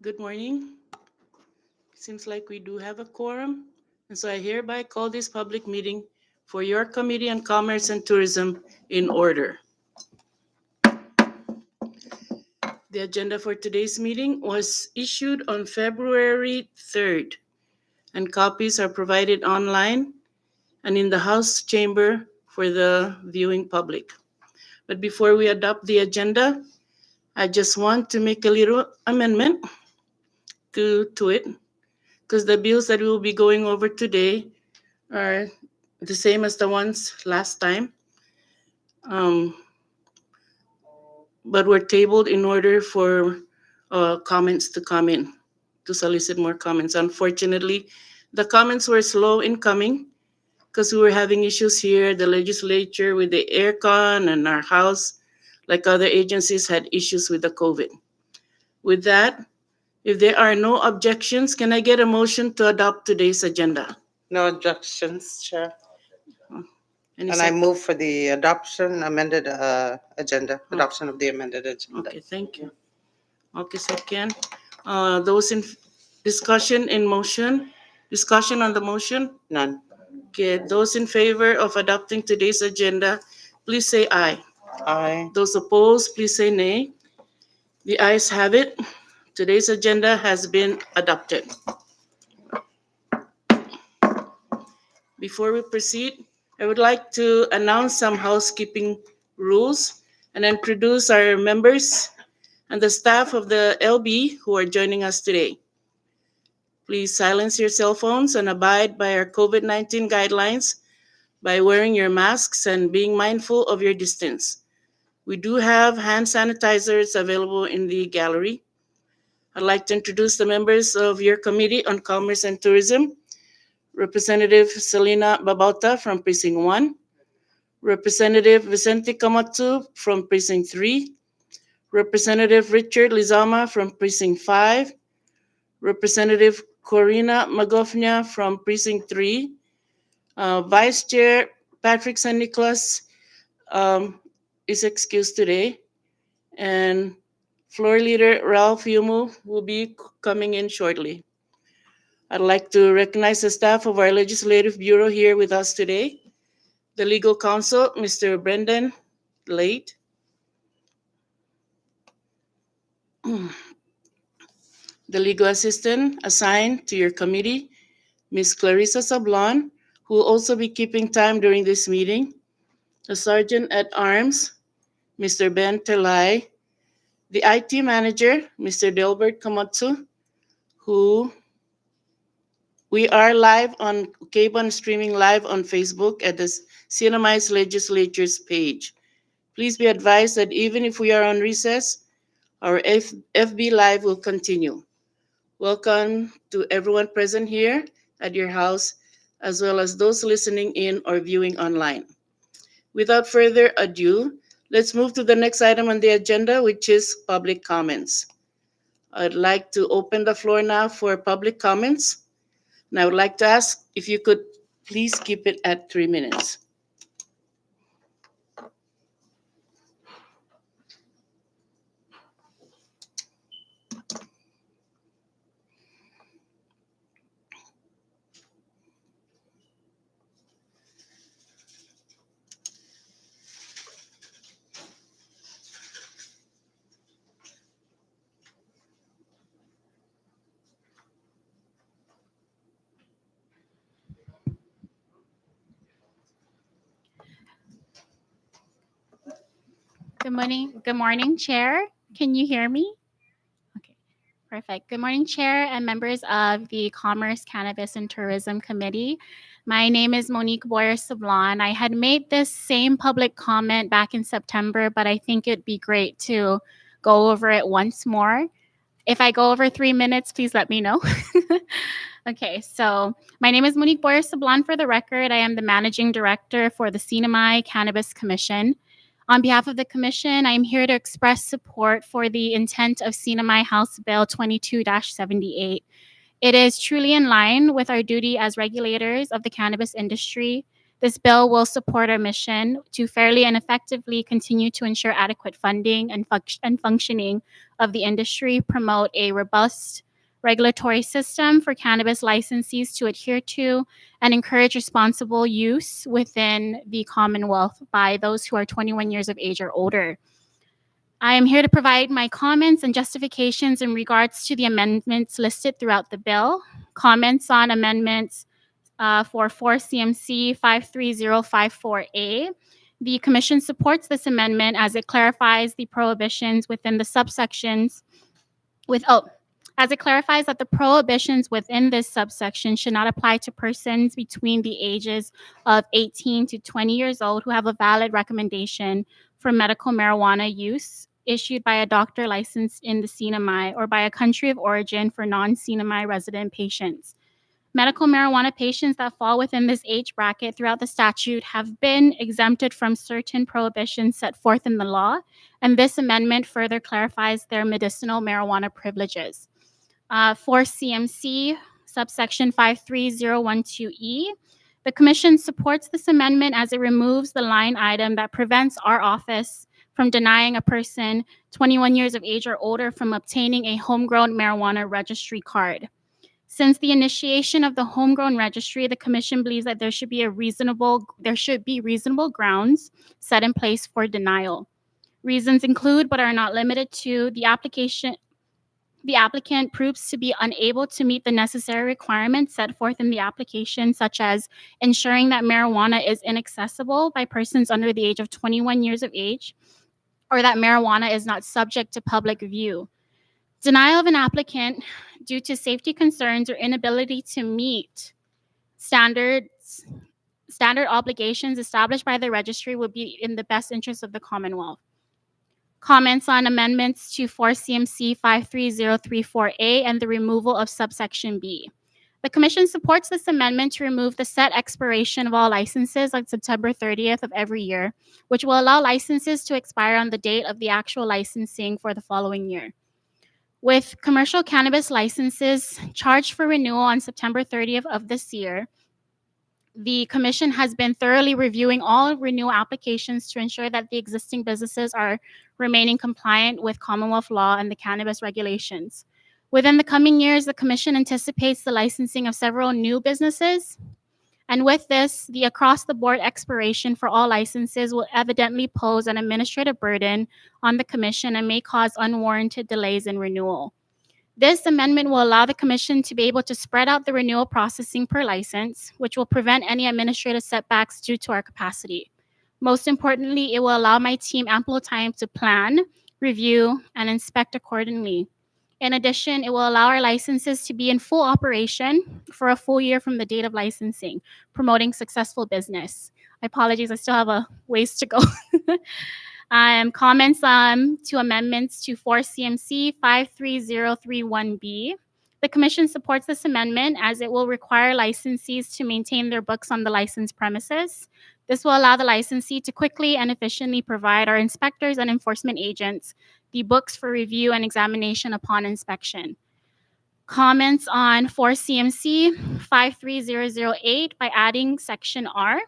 Good morning. Seems like we do have a quorum, and so I hereby call this public meeting for your Committee on Commerce and Tourism in order. The agenda for today's meeting was issued on February 3rd, and copies are provided online and in the House chamber for the viewing public. But before we adopt the agenda, I just want to make a little amendment to it, because the bills that we will be going over today are the same as the ones last time, um, but were tabled in order for comments to come in, to solicit more comments. Unfortunately, the comments were slow in coming because we were having issues here, the legislature with the aircon, and our house, like other agencies, had issues with the COVID. With that, if there are no objections, can I get a motion to adopt today's agenda? No objections, Chair. Any And I second? move for the adoption of the amended agenda. Okay, thank you. Okay, second. Those in discussion on the motion? None. Okay, those in favor of adopting today's agenda, please say aye. Aye. Those opposed, please say nay. The ayes have it. Today's agenda has been adopted. Before we proceed, I would like to announce some housekeeping rules and introduce our members and the staff of the LB who are joining us today. Please silence your cell phones and abide by our COVID-19 guidelines by wearing your masks and being mindful of your distance. We do have hand sanitizers available in the gallery. I'd like to introduce the members of your Committee on Commerce and Tourism. Representative Selena Babauta from Precinct 1, Representative Vicente Kamatsu from Precinct 3, Representative Richard Lizama from Precinct 5, Representative Corina Magofnia from Precinct 3, Vice Chair Patrick San Nicolas is excused today, and Floor Leader Ralph Yumu will be coming in shortly. I'd like to recognize the staff of our Legislative Bureau here with us today. The Legal Counsel, Mr. Brendan Late. The Legal Assistant assigned to your committee, Ms. Clarissa Sablon, who will also be keeping time during this meeting. The Sergeant at Arms, Mr. Ben Telai. The IT Manager, Mr. Delbert Kamatsu, who we are live on cable streaming live on Facebook at the CNMI's Legislatures page. Please be advised that even if we are on recess, our FB Live will continue. Welcome to everyone present here at your house, as well as those listening in or viewing online. Without further ado, let's move to the next item on the agenda, which is public comments. I'd like to open the floor now for public comments. And I would like to ask if you could please keep it at 3 minutes. Good morning, Chair. Can you hear me? Okay, perfect. Good morning, Chair and members of the Commerce, Cannabis, and Tourism Committee. My name is Monique Boyer-Sablon. I had made this same public comment back in September, but I think it'd be great to go over it once more. If I go over 3 minutes, please let me know. Okay, so my name is Monique Boyer-Sablon. For the record, I am the Managing Director for the CNMI Cannabis Commission. On behalf of the Commission, I am here to express support for the intent of CNMI House Bill 22-78. It is truly in line with our duty as regulators of the cannabis industry This bill will support our mission to fairly and effectively continue to ensure adequate funding and functioning of the industry, promote a robust regulatory system for cannabis licensees to adhere to, and encourage responsible use within the Commonwealth by those who are 21 years of age or older. I am here to provide my comments and justifications in regards to the amendments listed throughout the bill. Comments on amendments for 4 CMC 53054A. The Commission supports this amendment as it clarifies the prohibitions within the subsections as it clarifies that the prohibitions within this subsection should not apply to persons between the ages of 18 to 20 years old who have a valid recommendation for medical marijuana use issued by a doctor licensed in the CNMI or by a country of origin for non-CNMI resident patients. Medical marijuana patients that fall within this age bracket throughout the statute have been exempted from certain prohibitions set forth in the law, and this amendment further clarifies their medicinal marijuana privileges. For CMC, subsection 53012E, the Commission supports this amendment as it removes the line item that prevents our office from denying a person 21 years of age or older from obtaining a homegrown marijuana registry card. Since the initiation of the homegrown registry, the Commission believes that there should be reasonable grounds set in place for denial. Reasons include, but are not limited to, the applicant proves to be unable to meet the necessary requirements set forth in the application, such as ensuring that marijuana is inaccessible by persons under the age of 21 years of age, or that marijuana is not subject to public view. Denial of an applicant due to safety concerns or inability to meet standard obligations established by the registry would be in the best interest of the Commonwealth. Comments on amendments to 4 CMC 53034A and the removal of subsection B. The Commission supports this amendment to remove the set expiration of all licenses on September 30th of every year, which will allow licenses to expire on the date of the actual licensing for the following year. With commercial cannabis licenses charged for renewal on September 30th of this year, the Commission has been thoroughly reviewing all renewal applications to ensure that the existing businesses are remaining compliant with Commonwealth law and the cannabis regulations. Within the coming years, the Commission anticipates the licensing of several new businesses. And with this, the across-the-board expiration for all licenses will evidently pose an administrative burden on the Commission and may cause unwarranted delays in renewal. This amendment will allow the Commission to be able to spread out the renewal processing per license, which will prevent any administrative setbacks due to our capacity. Most importantly, it will allow my team ample time to plan, review, and inspect accordingly. In addition, it will allow our licenses to be in full operation for a full year from the date of licensing, promoting successful business. I apologize, I still have a ways to go. Comments to amendments to 4 CMC 53031B. The Commission supports this amendment as it will require licensees to maintain their books on the licensed premises. This will allow the licensee to quickly and efficiently provide our inspectors and enforcement agents the books for review and examination upon inspection. Comments on 4 CMC 53008 by adding section R.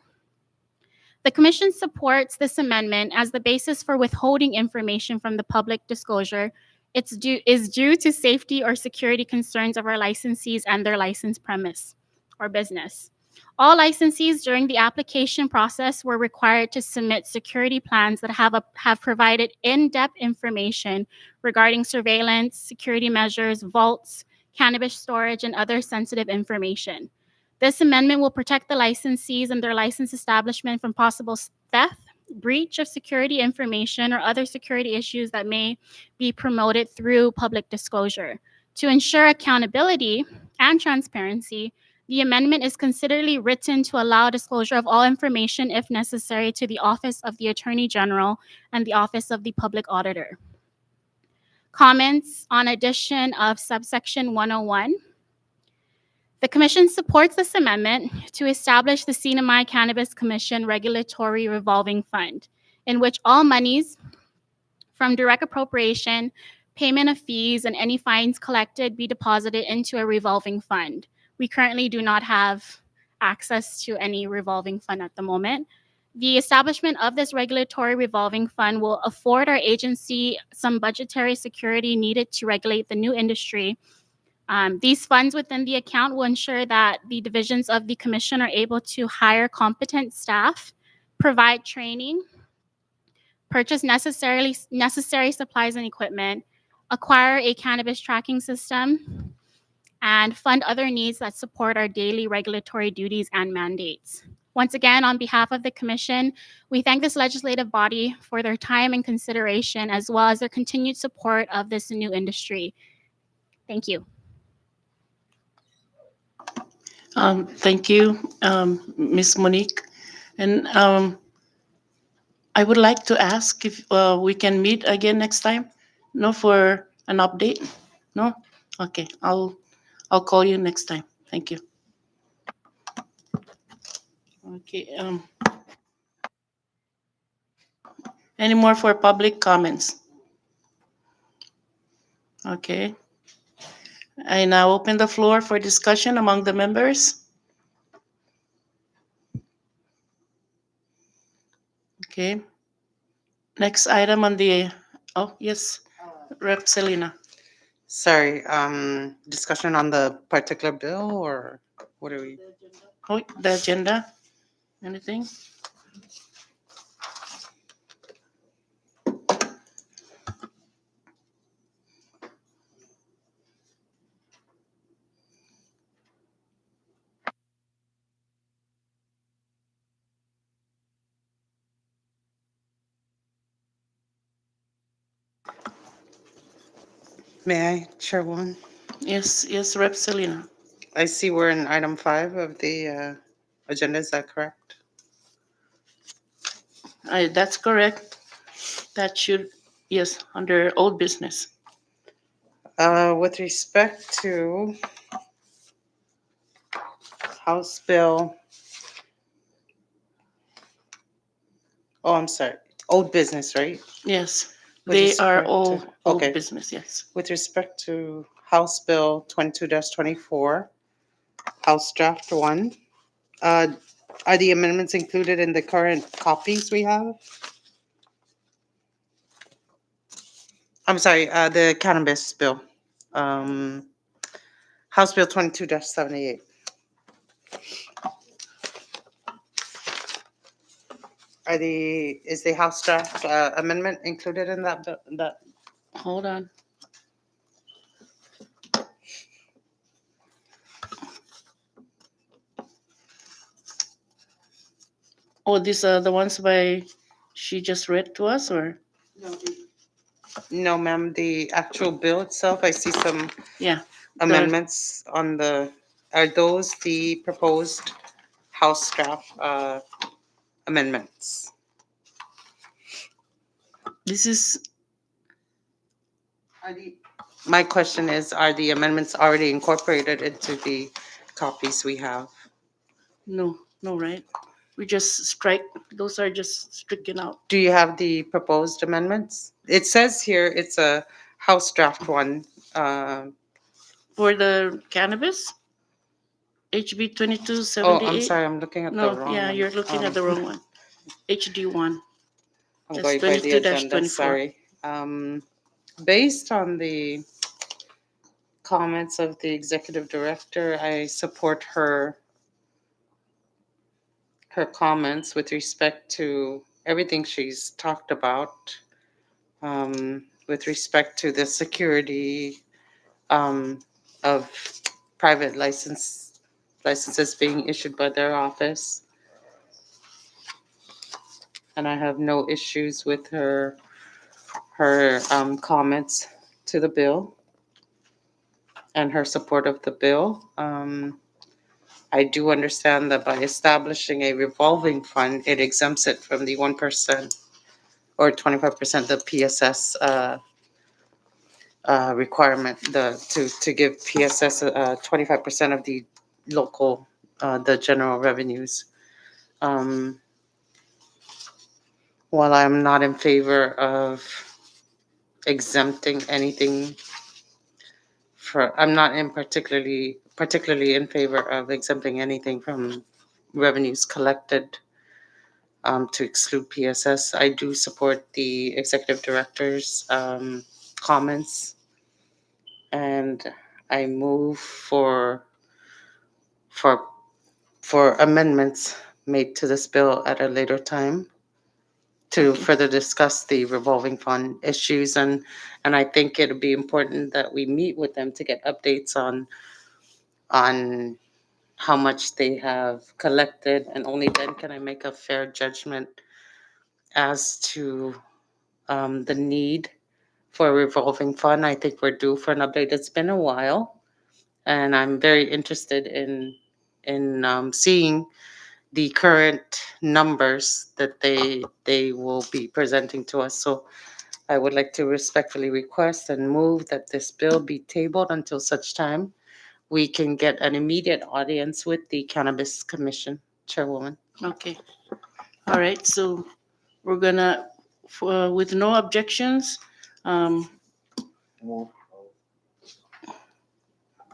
The Commission supports this amendment as the basis for withholding information from the public disclosure is due to safety or security concerns of our licensees and their licensed premise or business. All licensees during the application process were required to submit security plans that have provided in-depth information regarding surveillance, security measures, vaults, cannabis storage, and other sensitive information. This amendment will protect the licensees and their licensed establishment from possible theft, breach of security information, or other security issues that may be promoted through public disclosure. To ensure accountability and transparency, the amendment is considerately written to allow disclosure of all information if necessary to the Office of the Attorney General and the Office of the Public Auditor. Comments on addition of subsection 101. The Commission supports this amendment to establish the CNMI Cannabis Commission Regulatory Revolving Fund, in which all monies from direct appropriation, payment of fees, and any fines collected be deposited into a revolving fund. We currently do not have access to any revolving fund at the moment. The establishment of this regulatory revolving fund will afford our agency some budgetary security needed to regulate the new industry. These funds within the account will ensure that the divisions of the commission are able to hire competent staff, provide training, purchase necessary supplies and equipment, acquire a cannabis tracking system, and fund other needs that support our daily regulatory duties and mandates. Once again, on behalf of the Commission, we thank this legislative body for their time and consideration, as well as their continued support of this new industry. Thank you. Thank you, Ms. Monique. And I would like to ask if we can meet again next time. No, for an update. No, okay. I'll call you next time. Thank you. Okay. Any more for public comments? Okay. I now open the floor for discussion among the members. Okay. Next item on the, oh, yes, Rep. Selena. Sorry, discussion on the particular bill or what are we? Oh, the agenda. Anything? May I, Chairwoman? Yes, yes, Rep. Selena. I see we're in item 5 of the agenda. Is that correct? That's correct. That should, yes, under old business. With respect to House Bill, oh, I'm sorry, old business, right? Yes, With they are respect all to- old okay. business, yes. With respect to House Bill 22-24, House Draft 1, are the amendments included in the current copies we have? I'm sorry, the cannabis bill. Um, House Bill 22-78. Is the House draft amendment included in that bill? Hold on. Oh, these are the ones by, she just read to us, or? No, ma'am, the actual bill itself, I see some Yeah. amendments on are those the proposed House draft amendments? This is, My question is, are the amendments already incorporated into the copies we have? no, no, right? We just strike, those are just stricken out. Do you have the proposed amendments? It says here it's a House draft 1. For the cannabis, HB Oh, 2278. I'm sorry, I'm looking at the No, wrong yeah, one. you're looking at the wrong one. HD1. I'm That's going by the agenda, 22-24. sorry. Based on the comments of the executive director, I support her comments with respect to everything she's talked about, with respect to the security of private licenses being issued by their office. And I have no issues with her comments to the bill and her support of the bill. I do understand that by establishing a revolving fund, it exempts it from the 1% or 25% the PSS requirement, to give PSS 25% of the local, the general revenues. Um, While I'm not in favor of exempting anything I'm not particularly in favor of exempting anything from revenues collected to exclude PSS. I do support the executive director's comments, and I move for for amendments made to this bill at a later time to Okay. further discuss the revolving fund issues, and I think it'd be important that we meet with them to get updates on how much they have collected, and only then can I make a fair judgment as to the need for a revolving fund. I think we're due for an update. It's been a while, and I'm very interested in seeing the current numbers that they will be presenting to us. So I would like to respectfully request and move that this bill be tabled until such time we can get an immediate audience with the Cannabis Commission, Chairwoman. Okay. All right. So we're gonna, with no objections, um, would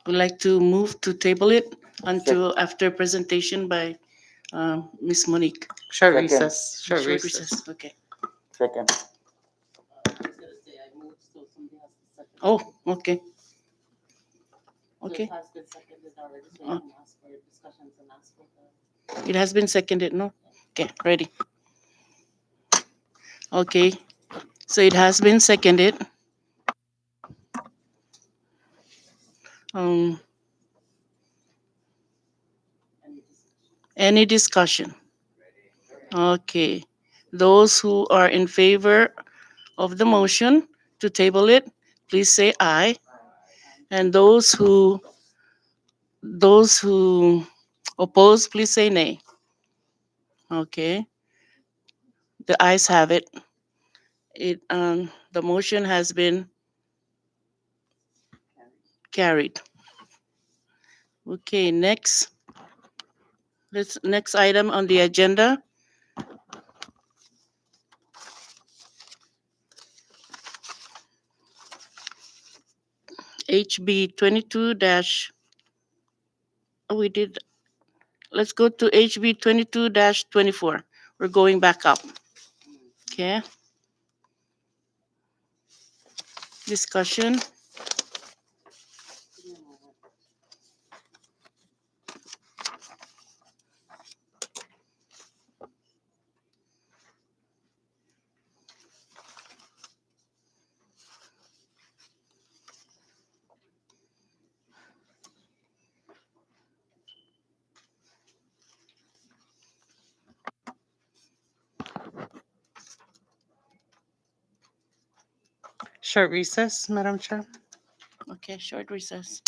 like to move to table it until after presentation by Miss Monique. Short Second. recess, short Short recess. recess. Okay. Second. Oh, okay. Okay. It has been seconded, no? Okay, ready. Okay, so it has been seconded. Um, any discussion? Okay. Those who are in favor of the motion to table it, please say aye. And those who oppose, please say nay. Okay. The ayes have it. The motion has been carried. Okay, next item on the agenda, HB 22 dash, oh, we did, let's go to HB 22 24. We're going back up. Okay, discussion. Short recess, Madam Chair. Okay, short recess.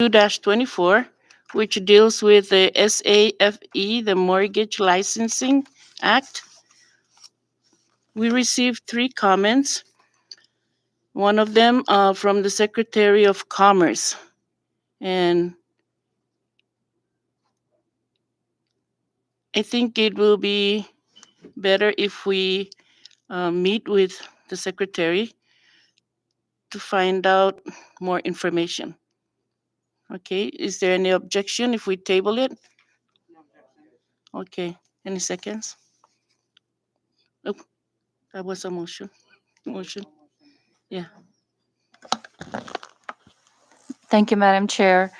22-24, which deals with the SAFE, the Mortgage Licensing Act. We received 3 comments. One of them from the Secretary of Commerce. And I think it will be better if we meet with the Secretary to find out more information. Okay, is there any objection if we table it? Okay, any seconds? Oh, that was a motion. Motion. Yeah. Thank you, Madam Chair.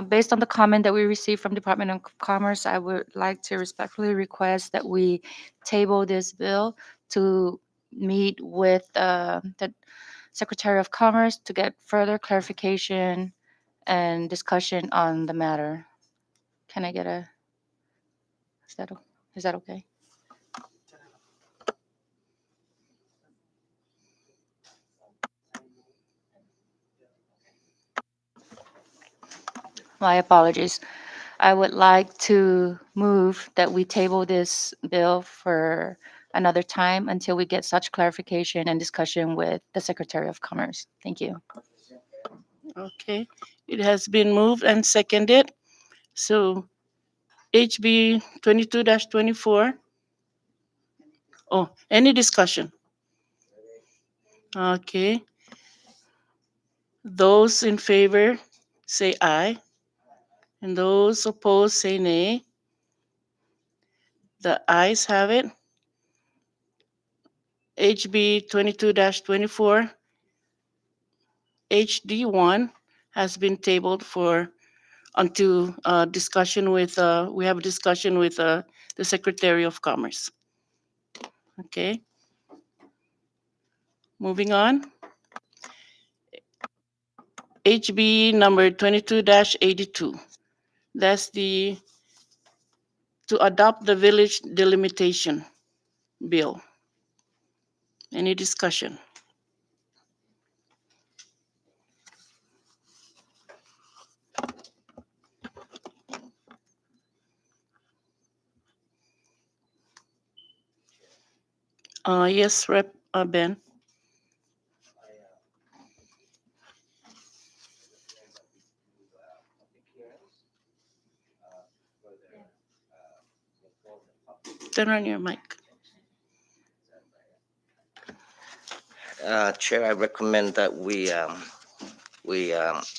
Based on the comment that we received from Department of Commerce, I would like to respectfully request that we table this bill to meet with the Secretary of Commerce to get further clarification and discussion on the matter. Can I get a, is that, is that okay? My apologies. I would like to move that we table this bill for another time until we get such clarification and discussion with the Secretary of Commerce. Thank you. Okay. It has been moved and seconded. So HB 22-24. Oh, any discussion? Okay. Those in favor say aye, and those opposed say nay. The ayes have it. HB 22-24, HD1 has been tabled for until discussion with, we have a discussion with the Secretary of Commerce. Okay. Moving on. HB number 22-82. That's the to adopt the village delimitation bill. Any discussion? Yes, Rep. Ben. Turn on your mic. Chair, I recommend that we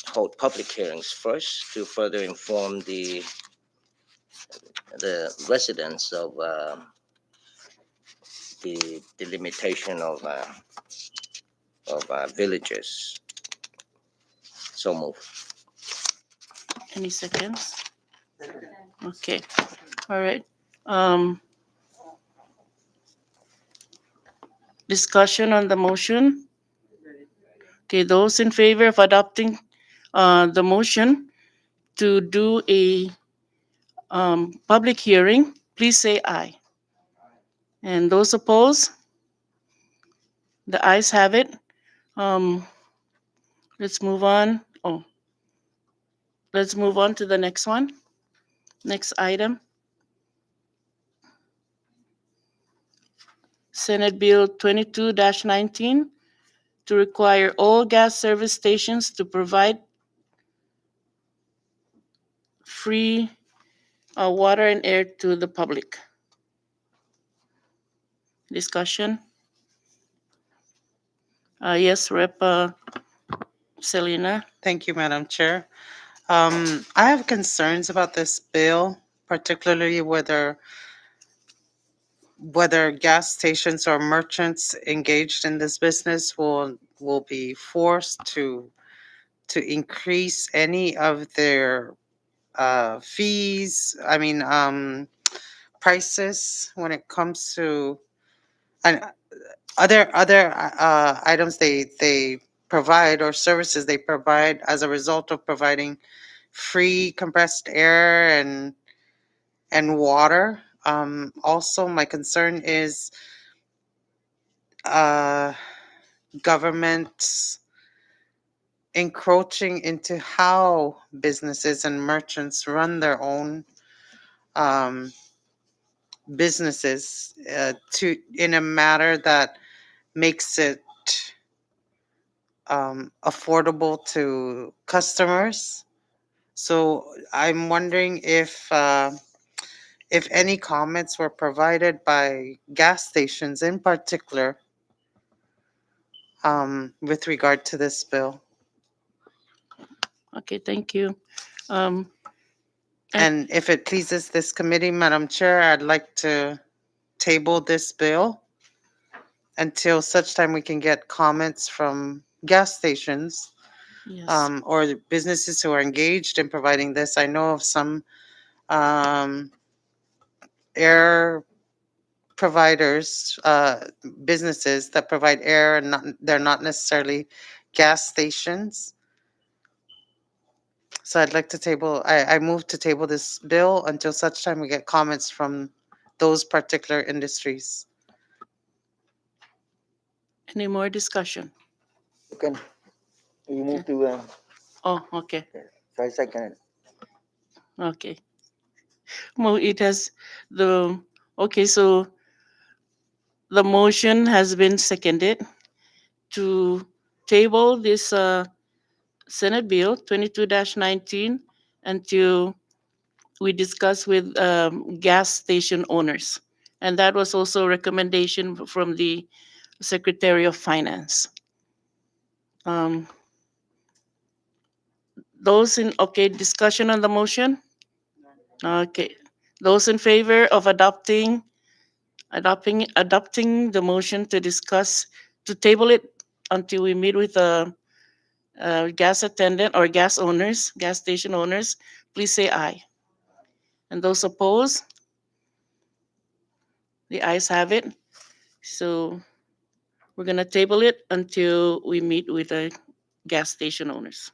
hold public hearings first to further inform the residents of the delimitation of villages. So move. Any seconds? Okay. All right. Um, Discussion on the motion. Okay, those in favor of adopting the motion to do a public hearing, please say aye. And those opposed, the ayes have it. Um, let's move on. Oh, let's move on to the next one. Next item. Senate Bill 22-19 to require all gas service stations to provide free water and air to the public. Discussion? Yes, Rep. Selena. Thank you, Madam Chair. I have concerns about this bill, particularly whether gas stations or merchants engaged in this business will be forced to increase any of their fees. I mean, prices when it comes to and other items they provide or services they provide as a result of providing free compressed air and water. Also, my concern is uh, government encroaching into how businesses and merchants run their own um, businesses to in a manner that makes it affordable to customers. So I'm wondering if any comments were provided by gas stations in particular with regard to this bill. Okay, thank you. Um, And if it pleases this committee, Madam Chair, I'd like to table this bill until such time we can get comments from gas stations yes. or the businesses who are engaged in providing this. I know of some um, air providers, businesses that provide air, and they're not necessarily gas stations. So I'd like to table, I move to table this bill until such time we get comments from those particular industries. Any more discussion? Okay. You move Okay. to, Oh, okay. so I second it. Okay. Well, it has the okay. So the motion has been seconded to table this Senate Bill 22-19 until we discuss with gas station owners. And that was also a recommendation from the Secretary of Finance. Um, those in, okay, discussion on the motion? Okay. Those in favor of adopting the motion to discuss, to table it until we meet with gas attendant or gas station owners, please say aye. And those opposed, the ayes have it. So we're gonna table it until we meet with the gas station owners.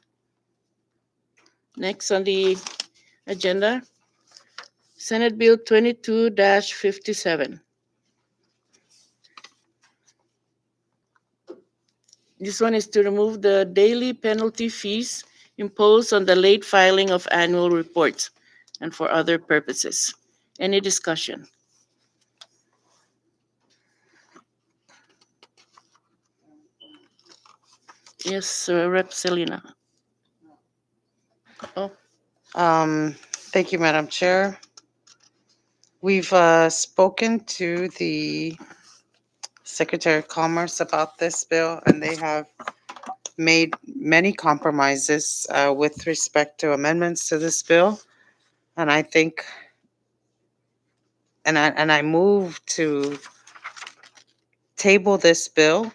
Next on the agenda, Senate Bill 22-57. This one is to remove the daily penalty fees imposed on the late filing of annual reports and for other purposes. Any discussion? Yes, Rep. Selena. Oh, Thank you, Madam Chair. We've spoken to the Secretary of Commerce about this bill, and they have made many compromises with respect to amendments to this bill. And I think, and I move to table this bill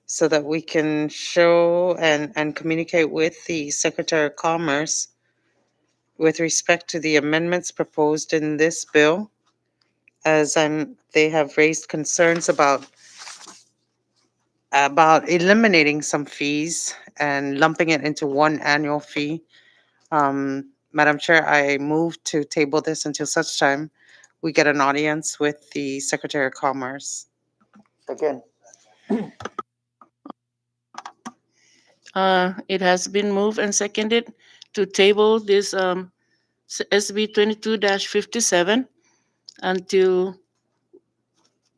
so that we can show and communicate with the Secretary of Commerce with respect to the amendments proposed in this bill, as they have raised concerns about eliminating some fees and lumping it into one annual fee. Madam Chair, I move to table this until such time we get an audience with the Secretary of Commerce. Second. it has been moved and seconded to table this SB 22-57 until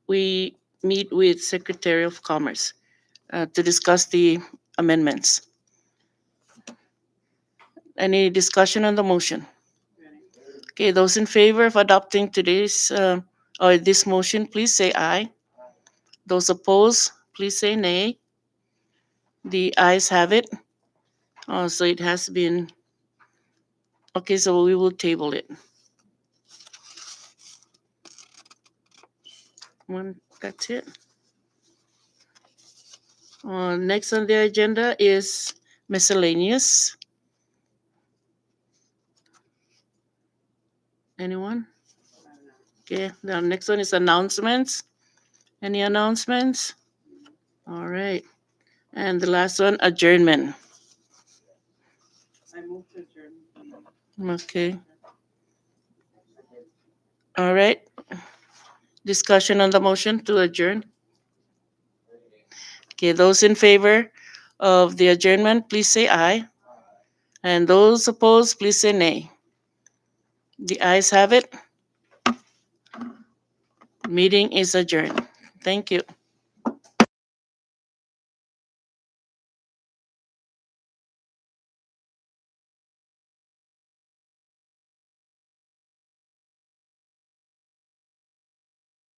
we meet with Secretary of Commerce to discuss the amendments. Any discussion on the motion? Okay, those in favor of adopting today's or this motion, please say aye. Those opposed, please say nay. The ayes have it. So it has been, okay, so we will table it. That's it. Next on the agenda is miscellaneous. Anyone? Okay, the next one is announcements. Any announcements? All right. And the last one, adjournment. Okay. All right. Discussion on the motion to adjourn. Okay, those in favor of the adjournment, please say aye. And those opposed, please say nay. The ayes have it. Meeting is adjourned. Thank you.